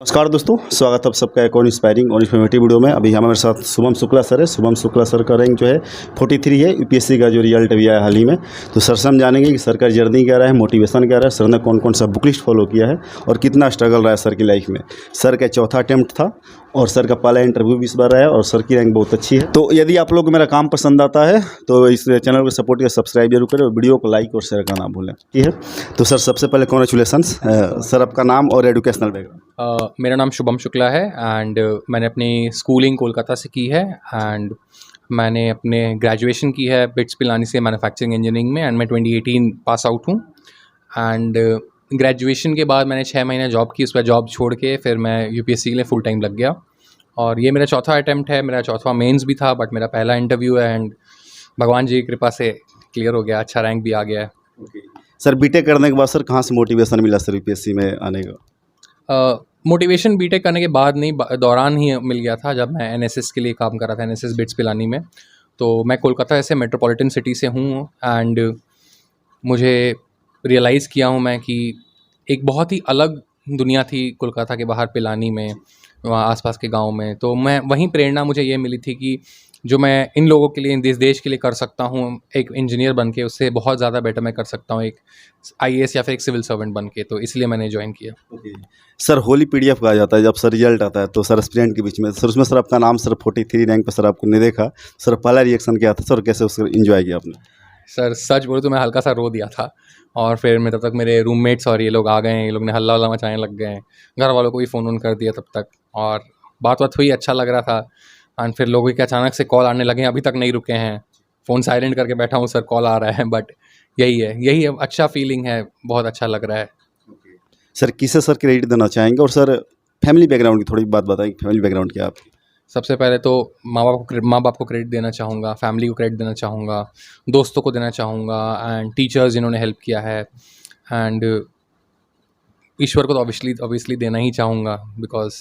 नमस्कार दोस्तों, स्वागत है आप सबका एक और इंस्पायरिंग और इन्फॉर्मेटिव वीडियो में। अभी हमारे साथ शुभम शुक्ला सर है। शुभम शुक्ला सर का रैंक जो है 43 है। यूपीएससी का जो रिजल्ट अभी आया हाल ही में, तो सर से हम जानेंगे कि सर का जर्नी क्या रहा है, मोटिवेशन क्या रहा है, सर ने कौन कौन सा बुक लिस्ट फॉलो किया है और कितना स्ट्रगल रहा है सर की लाइफ में। सर का चौथा अटैम्प्ट था और सर का पहला इंटरव्यू भी इस बार आया और सर की रैंक बहुत अच्छी है। तो यदि आप लोग को मेरा काम पसंद आता है तो इस चैनल को सपोर्ट या सब्सक्राइब जरूर करें और वीडियो को लाइक और शेयर करना ना भूलें, ठीक है। तो सर सबसे पहले कॉन्ग्रेचुलेसन्स। सर आपका नाम और एजुकेशनल बैकग्राउंड। मेरा नाम शुभम शुक्ला है एंड मैंने अपनी स्कूलिंग कोलकाता से की है एंड मैंने अपने ग्रेजुएशन की है बिट्स पिलानी से मैन्युफैक्चरिंग इंजीनियरिंग में एंड मैं 2018 पास आउट हूँ। एंड ग्रेजुएशन के बाद मैंने 6 महीने जॉब की, उसके बाद जॉब छोड़ के फिर मैं यूपीएससी के लिए फुल टाइम लग गया और ये मेरा चौथा अटैम्प्ट है। मेरा चौथा मेंस भी था बट मेरा पहला इंटरव्यू है एंड भगवान जी की कृपा से क्लियर हो गया, अच्छा रैंक भी आ गया है। सर बीटेक करने के बाद सर कहाँ से मोटिवेशन मिला सर यूपीएससी में आने का? मोटिवेशन बीटेक करने के बाद नहीं, दौरान ही मिल गया था जब मैं एनएसएस के लिए काम कर रहा था, एनएसएस बिट्स पिलानी में। तो मैं कोलकाता ऐसे मेट्रोपॉलिटन सिटी से हूँ एंड मुझे रियलाइज़ किया हूँ मैं कि एक बहुत ही अलग दुनिया थी कोलकाता के बाहर पिलानी में, वहाँ आसपास के गांव में। तो मैं वहीं प्रेरणा मुझे ये मिली थी कि जो मैं इन लोगों के लिए, इन देश के लिए कर सकता हूँ एक इंजीनियर बन के, उससे बहुत ज़्यादा बेटर मैं कर सकता हूँ एक आईएएस या फिर एक सिविल सर्वेंट बन के। तो इसलिए मैंने ज्वाइन किया। सर होली पीडीएफ कहा जाता है जब सर रिजल्ट आता है तो सर एस्पिरेंट के बीच में सर, उसमें सर आपका नाम सर 43 रैंक पर सर आपको नहीं देखा। सर पहला रिएक्शन क्या था सर, कैसे उसको एंजॉय किया आपने? सर सच बोलूं तो मैं हल्का सा रो दिया था और फिर मैं तब तक मेरे रूममेट्स और ये लोग आ गए हैं, ये लोग ने हल्ला वल्ला मचाने लग गए हैं, घर वालों को भी फ़ोन ऑन कर दिया तब तक और बात हुई, अच्छा लग रहा था। एंड फिर लोगों के अचानक से कॉल आने लगे, अभी तक नहीं रुके हैं। फ़ोन साइलेंट करके बैठा हूँ, सर कॉल आ रहा है, बट यही है अच्छा फीलिंग है, बहुत अच्छा लग रहा है। सर किसे सर क्रेडिट देना चाहेंगे और सर फैमिली बैकग्राउंड की थोड़ी बात बताएं, फैमिली बैकग्राउंड क्या है आपकी? सबसे पहले तो माँ बाप को क्रेडिट देना चाहूँगा, फैमिली को क्रेडिट देना चाहूँगा, दोस्तों को देना चाहूँगा एंड टीचर्स जिन्होंने हेल्प किया है एंड ईश्वर को तो ऑब्वियसली देना ही चाहूँगा बिकॉज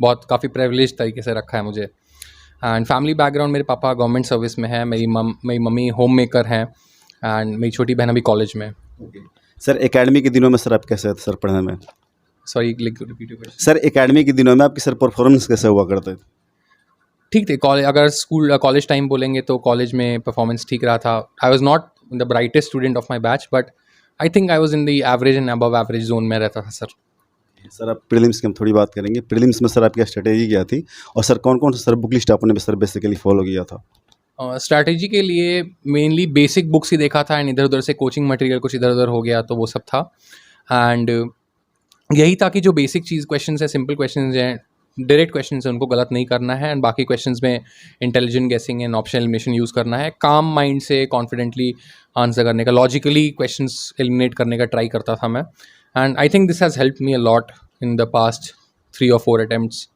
बहुत काफ़ी प्रिविलेज तरीके से रखा है मुझे। एंड फैमिली बैकग्राउंड, मेरे पापा गवर्नमेंट सर्विस में है, मेरी मम्मी होम मेकर हैं एंड मेरी छोटी बहन अभी कॉलेज में। सर एकेडमी के दिनों में सर आप कैसे थे सर पढ़ने में? Sorry, repeat. सर एकेडमी के दिनों में आपकी सर परफॉर्मेंस कैसे हुआ करते थे? ठीक थे। कॉलेज टाइम बोलेंगे तो कॉलेज में परफॉर्मेंस ठीक रहा था। I was not the brightest student of my batch but I think I was in the average and above average zone में रहता था सर। सर आप प्रीलिम्स की हम थोड़ी बात करेंगे। प्रीलिम्स में सर आपकी स्ट्रेटेजी क्या थी और सर कौन कौन सा सर बुक लिस्ट आपने सर बेसिकली फॉलो किया था? स्ट्रैटेजी के लिए मेनली बेसिक बुक्स ही देखा था एंड इधर उधर से कोचिंग मटेरियल कुछ इधर उधर हो गया तो वो सब था। एंड यही था कि जो बेसिक चीज़ क्वेश्चन है, सिंपल क्वेश्चन हैं, डायरेक्ट क्वेश्चन है, उनको गलत नहीं करना है एंड बाकी क्वेश्चंस में इंटेलिजेंट गेसिंग एंड ऑप्शन एलिमिनेशन यूज़ करना है। काम माइंड से कॉन्फिडेंटली आंसर करने का, लॉजिकली क्वेश्चंस एलिमिनेट करने का ट्राई करता था मैं and I think this has helped me a lot in the past 3 और 4 अटेम्प्ट्स।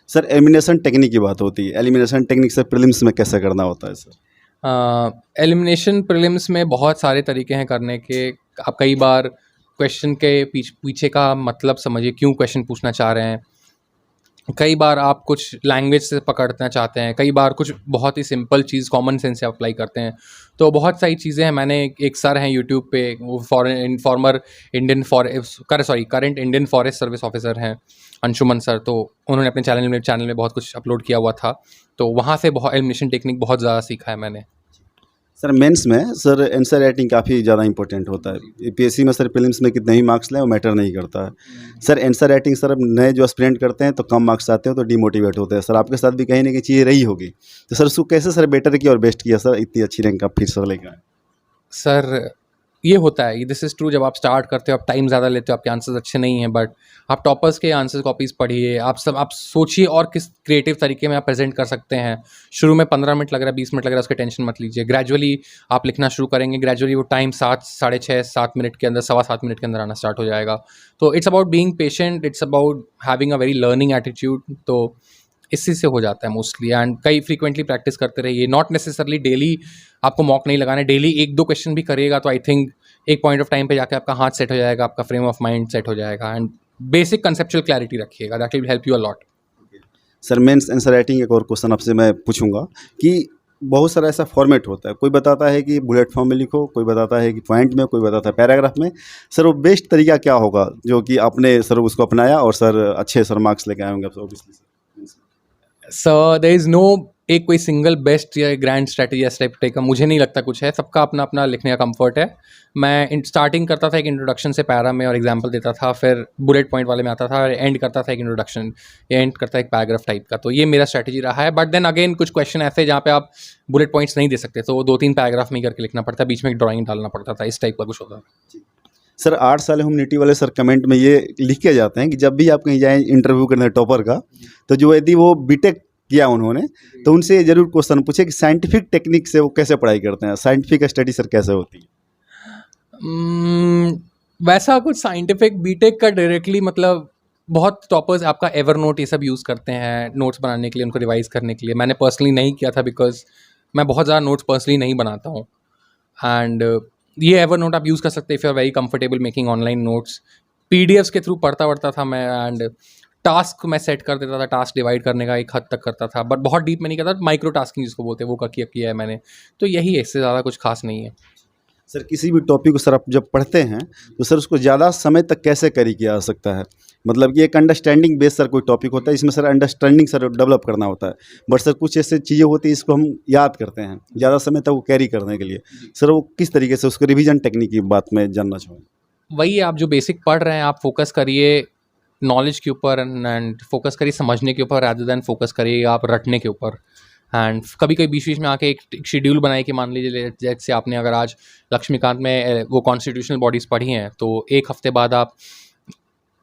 सर एलिमिनेशन टेक्निक की बात होती है, एलिमिनेशन टेक्निक से प्रीलिम्स में कैसे करना होता है सर? एलिमिनेशन प्रीलिम्स में बहुत सारे तरीके हैं करने के। आप कई बार क्वेश्चन के पीछे का मतलब समझिए, क्यों क्वेश्चन पूछना चाह रहे हैं। कई बार आप कुछ लैंग्वेज से पकड़ना चाहते हैं, कई बार कुछ बहुत ही सिंपल चीज़ कॉमन सेंस से अप्लाई करते हैं। तो बहुत सारी चीज़ें हैं। मैंने एक सर हैं यूट्यूब पे, वो current Indian forest service officer हैं, अंशुमन सर। तो उन्होंने अपने चैनल में बहुत कुछ अपलोड किया हुआ था, तो वहाँ से बहुत एलिमिनेशन टेक्निक बहुत ज़्यादा सीखा है मैंने। सर मेंस में सर आंसर राइटिंग काफ़ी ज़्यादा इंपॉर्टेंट होता है। यूपीएससी में सर प्रीलिम्स में कितने ही मार्क्स लें वो मैटर नहीं करता है। सर आंसर राइटिंग सर अब नए जो एस्पिरेंट करते हैं तो कम मार्क्स आते हैं तो डिमोटिवेट होते हैं। सर आपके साथ भी कहीं ना कहीं चीज़ें रही होगी, तो सर उसको कैसे सर बेटर किया और बेस्ट किया सर, इतनी अच्छी रैंक आप फिर सर लेकर आए? सर ये होता है, दिस इज़ ट्रू, जब आप स्टार्ट करते हो आप टाइम ज़्यादा लेते हो, आपके आंसर्स अच्छे नहीं हैं, बट आप टॉपर्स के आंसर कॉपीज़ पढ़िए, आप सोचिए और किस क्रिएटिव तरीके में आप प्रेजेंट कर सकते हैं। शुरू में 15 मिनट लग रहा है, 20 मिनट लग रहा है, उसकी टेंशन मत लीजिए। ग्रेजुअली आप लिखना शुरू करेंगे, ग्रेजुअली वो टाइम 7 मिनट के अंदर, 7.25 मिनट के अंदर आना स्टार्ट हो जाएगा। तो it's about being patient, it's about having a very learning attitude. तो इसी से हो जाता है मोस्टली एंड कई फ्रीक्वेंटली प्रैक्टिस करते रहिए। नॉट नेसेसरली डेली आपको मॉक नहीं लगाना है, डेली 1-2 क्वेश्चन भी करिएगा तो आई थिंक एक पॉइंट ऑफ टाइम पे जाके आपका हाथ सेट हो जाएगा, आपका फ्रेम ऑफ माइंड सेट हो जाएगा एंड बेसिक कंसेप्चुअल क्लैरिटी रखिएगा, that will help you a lot. Sir mains answer writing एक और क्वेश्चन आपसे मैं पूछूंगा कि बहुत सारा ऐसा फॉर्मेट होता है, कोई बताता है कि बुलेट फॉर्म में लिखो, कोई बताता है कि पॉइंट में, कोई बताता है पैराग्राफ में। सर वो बेस्ट तरीका क्या होगा जो कि आपने सर उसको अपनाया और सर अच्छे सर मार्क्स लेके आए होंगे आप obviously sir? So there is no एक कोई सिंगल बेस्ट या ग्रैंड स्ट्रैटेजी या स्टेप टेक का मुझे नहीं लगता कुछ है, सबका अपना अपना लिखने का कंफर्ट है। मैं स्टार्टिंग करता था एक इंट्रोडक्शन से पैरा में और एग्जांपल देता था, फिर बुलेट पॉइंट वाले में आता था और एंड करता था एक इंट्रोडक्शन या एंड करता एक पैराग्राफ टाइप का। तो ये मेरा स्ट्रैटेजी रहा है। बट देन अगेन कुछ क्वेश्चन ऐसे जहाँ पे आप बुलेट पॉइंट्स नहीं दे सकते, तो वो 2-3 पैराग्राफ में ही करके लिखना पड़ता है, बीच में एक ड्राइंग डालना पड़ता था, इस टाइप का कुछ होता था। सर 8 साल ह्यूमैनिटी वाले सर कमेंट में ये लिख के जाते हैं कि जब भी आप कहीं जाएं इंटरव्यू करने टॉपर का, तो जो यदि वो बीटेक किया उन्होंने, तो उनसे जरूर क्वेश्चन पूछे कि साइंटिफिक टेक्निक से वो कैसे पढ़ाई करते हैं, साइंटिफिक स्टडी सर कैसे होती है? वैसा कुछ साइंटिफिक बीटेक का डायरेक्टली मतलब बहुत टॉपर्स आपका एवर नोट ये सब यूज़ करते हैं नोट्स बनाने के लिए, उनको रिवाइज़ करने के लिए। मैंने पर्सनली नहीं किया था बिकॉज मैं बहुत ज़्यादा नोट्स पर्सनली नहीं बनाता हूँ। एंड ये एवर नोट आप यूज़ कर सकते हैं if you are very comfortable making online notes. PDFs के थ्रू पढ़ता था मैं, एंड टास्क मैं सेट कर देता था, टास्क डिवाइड करने का एक हद तक करता था, बट बहुत डीप में नहीं करता। माइक्रो टास्किंग जिसको बोलते हैं वो किया है मैंने। तो यही है, इससे ज़्यादा कुछ खास नहीं है। सर किसी भी टॉपिक को सर आप जब पढ़ते हैं तो सर उसको ज़्यादा समय तक कैसे कैरी किया जा सकता है? मतलब कि एक अंडरस्टैंडिंग बेस्ड सर कोई टॉपिक होता है, इसमें सर अंडरस्टैंडिंग सर डेवलप करना होता है, बट सर कुछ ऐसे चीज़ें होती हैं इसको हम याद करते हैं ज़्यादा समय तक वो कैरी करने के लिए, सर वो किस तरीके से उसको रिवीजन टेक्निक की बात में जानना चाहूँगा। वही आप जो बेसिक पढ़ रहे हैं आप फोकस करिए नॉलेज के ऊपर एंड फोकस करिए समझने के ऊपर, रादर देन फोकस करिए आप रटने के ऊपर। एंड कभी कभी बीच बीच में आके एक शेड्यूल बनाए कि मान लीजिए जैसे आपने अगर आज लक्ष्मीकांत में वो कॉन्स्टिट्यूशनल बॉडीज़ पढ़ी हैं, तो एक हफ्ते बाद आप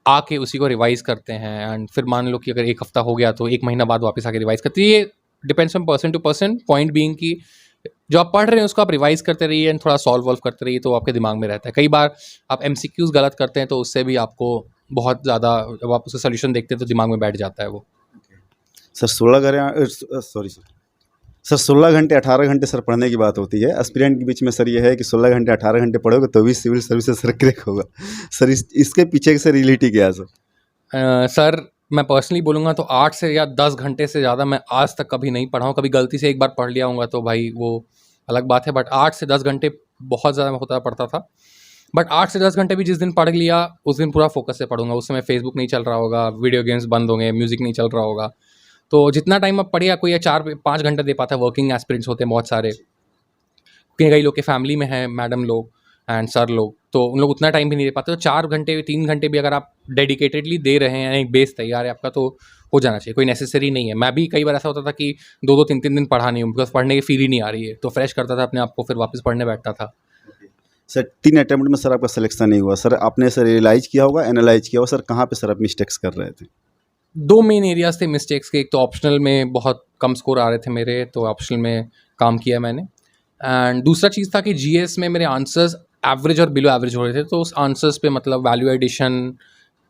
आके उसी को रिवाइज करते हैं। एंड फिर मान लो कि अगर एक हफ्ता हो गया तो एक महीना बाद वापस आके रिवाइज करते हैं। ये depends on person to person. Point being कि जो आप पढ़ रहे हैं उसको आप रिवाइज करते रहिए एंड थोड़ा सॉल्व वॉल्व करते रहिए, तो आपके दिमाग में रहता है। कई बार आप एमसीक्यूज गलत करते हैं तो उससे भी आपको बहुत ज़्यादा, जब आप उसका सोल्यूशन देखते हैं तो दिमाग में बैठ जाता है वो। सर 16 घंटे 18 घंटे सर पढ़ने की बात होती है, एस्पिरेंट के बीच में सर ये है कि 16 घंटे 18 घंटे पढ़ोगे तो भी सिविल सर्विसेज सर क्रैक होगा। सर इसके पीछे से रियलिटी क्या है सर? सर मैं पर्सनली बोलूँगा तो 8 से या 10 घंटे से ज़्यादा मैं आज तक कभी नहीं पढ़ा हूँ। कभी गलती से एक बार पढ़ लिया होगा तो भाई वो अलग बात है, बट 8 से 10 घंटे बहुत ज़्यादा होता पढ़ता था। बट 8 से 10 घंटे भी जिस दिन पढ़ लिया उस दिन पूरा फोकस से पढ़ूंगा। उस समय फेसबुक नहीं चल रहा होगा, वीडियो गेम्स बंद होंगे, म्यूज़िक नहीं चल रहा होगा। तो जितना टाइम आप पढ़िए, कोई 4-5 घंटे दे पाता है। वर्किंग एस्पिरेंट्स होते हैं बहुत सारे, कई लोग के फैमिली में हैं मैडम लोग एंड सर लोग, तो उन लोग उतना टाइम भी नहीं दे पाते। तो 4 घंटे 3 घंटे भी अगर आप डेडिकेटेडली दे रहे हैं, एक बेस तैयार है आपका, तो हो जाना चाहिए। कोई नेसेसरी नहीं है। मैं भी कई बार ऐसा होता था कि 2-2 3-3 दिन पढ़ा नहीं हूँ बिकॉज पढ़ने की फील ही नहीं आ रही है, तो फ्रेश करता था अपने आप को, फिर वापस पढ़ने बैठता था। सर 3 अटेम्प्ट में सर आपका सिलेक्शन नहीं हुआ, सर आपने सर रियलाइज़ किया होगा, एनालाइज किया होगा सर कहाँ पे सर आप मिस्टेक्स कर रहे थे? 2 मेन एरियाज़ थे मिस्टेक्स के। एक तो ऑप्शनल में बहुत कम स्कोर आ रहे थे मेरे, तो ऑप्शनल में काम किया मैंने। एंड दूसरा चीज़ था कि जीएस में मेरे आंसर्स एवरेज और बिलो एवरेज हो रहे थे, तो उस आंसर्स पे मतलब वैल्यू एडिशन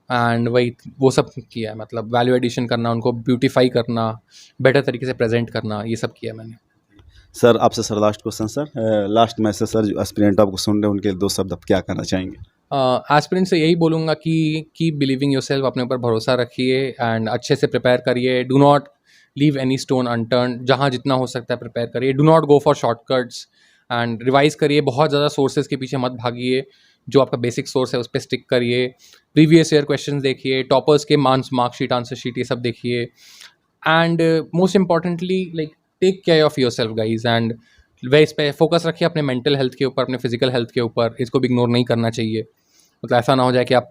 एंड वही वो सब किया है। मतलब वैल्यू एडिशन करना, उनको ब्यूटीफाई करना, बेटर तरीके से प्रेजेंट करना, ये सब किया मैंने। सर आपसे sir last question sir, last message sir जो एस्पिरेंट आपको सुन रहे हैं उनके 2 शब्द आप क्या कहना चाहेंगे? एस्पिरेंट से यही बोलूँगा कि कीप बिलीविंग योरसेल्फ, अपने ऊपर भरोसा रखिए एंड अच्छे से प्रिपेयर करिए। Do not leave any stone unturned, जहाँ जितना हो सकता है प्रिपेयर करिए। Do not go for shortcuts and revise करिए। बहुत ज़्यादा सोर्सेज के पीछे मत भागिए, जो आपका बेसिक सोर्स है उस पर स्टिक करिए। प्रीवियस ईयर क्वेश्चन देखिए, टॉपर्स के मार्कशीट, आंसर शीट, ये सब देखिए। And most importantly like take care of yourself guys, and वह इस पर फोकस रखिए, अपने मेंटल हेल्थ के ऊपर, अपने फिजिकल हेल्थ के ऊपर। इसको भी इग्नोर नहीं करना चाहिए। मतलब ऐसा ना हो जाए कि आप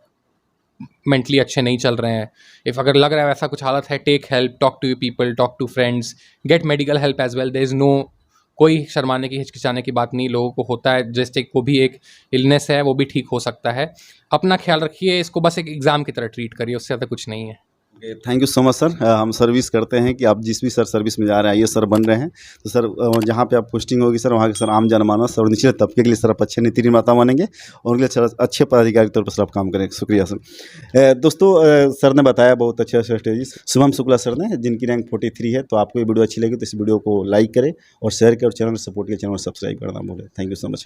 मेंटली अच्छे नहीं चल रहे हैं। इफ़ अगर लग रहा है वैसा कुछ हालत है, take help, talk to you people, talk to friends, get medical help as well. There is no कोई शर्माने की, हिचकिचाने की बात नहीं। लोगों को होता है, जैसे को भी एक इलनेस है, वो भी ठीक हो सकता है। अपना ख्याल रखिए, इसको बस एक एग्ज़ाम की तरह ट्रीट करिए, उससे ज़्यादा कुछ नहीं है। Thank you so much sir. हम सर्विस करते हैं कि आप जिस भी सर सर्विस में जा रहे हैं, ये सर बन रहे हैं, तो सर जहाँ पे आप पोस्टिंग होगी सर वहाँ के सर आम जनमानस और निचले तबके के लिए सर आप अच्छे नीति निर्माता बनेंगे और उनके लिए अच्छे पदाधिकारी के तौर पर सर आप काम करेंगे। शुक्रिया सर। दोस्तों सर ने बताया बहुत अच्छे स्ट्रेटेजीज, शुभम शुक्ला सर ने, जिनकी रैंक 43 है। तो आपको ये वीडियो अच्छी लगी तो इस वीडियो को लाइक करें और शेयर करें और चैनल सपोर्ट के चैनल सब्सक्राइब करना भूलें। Thank you so much.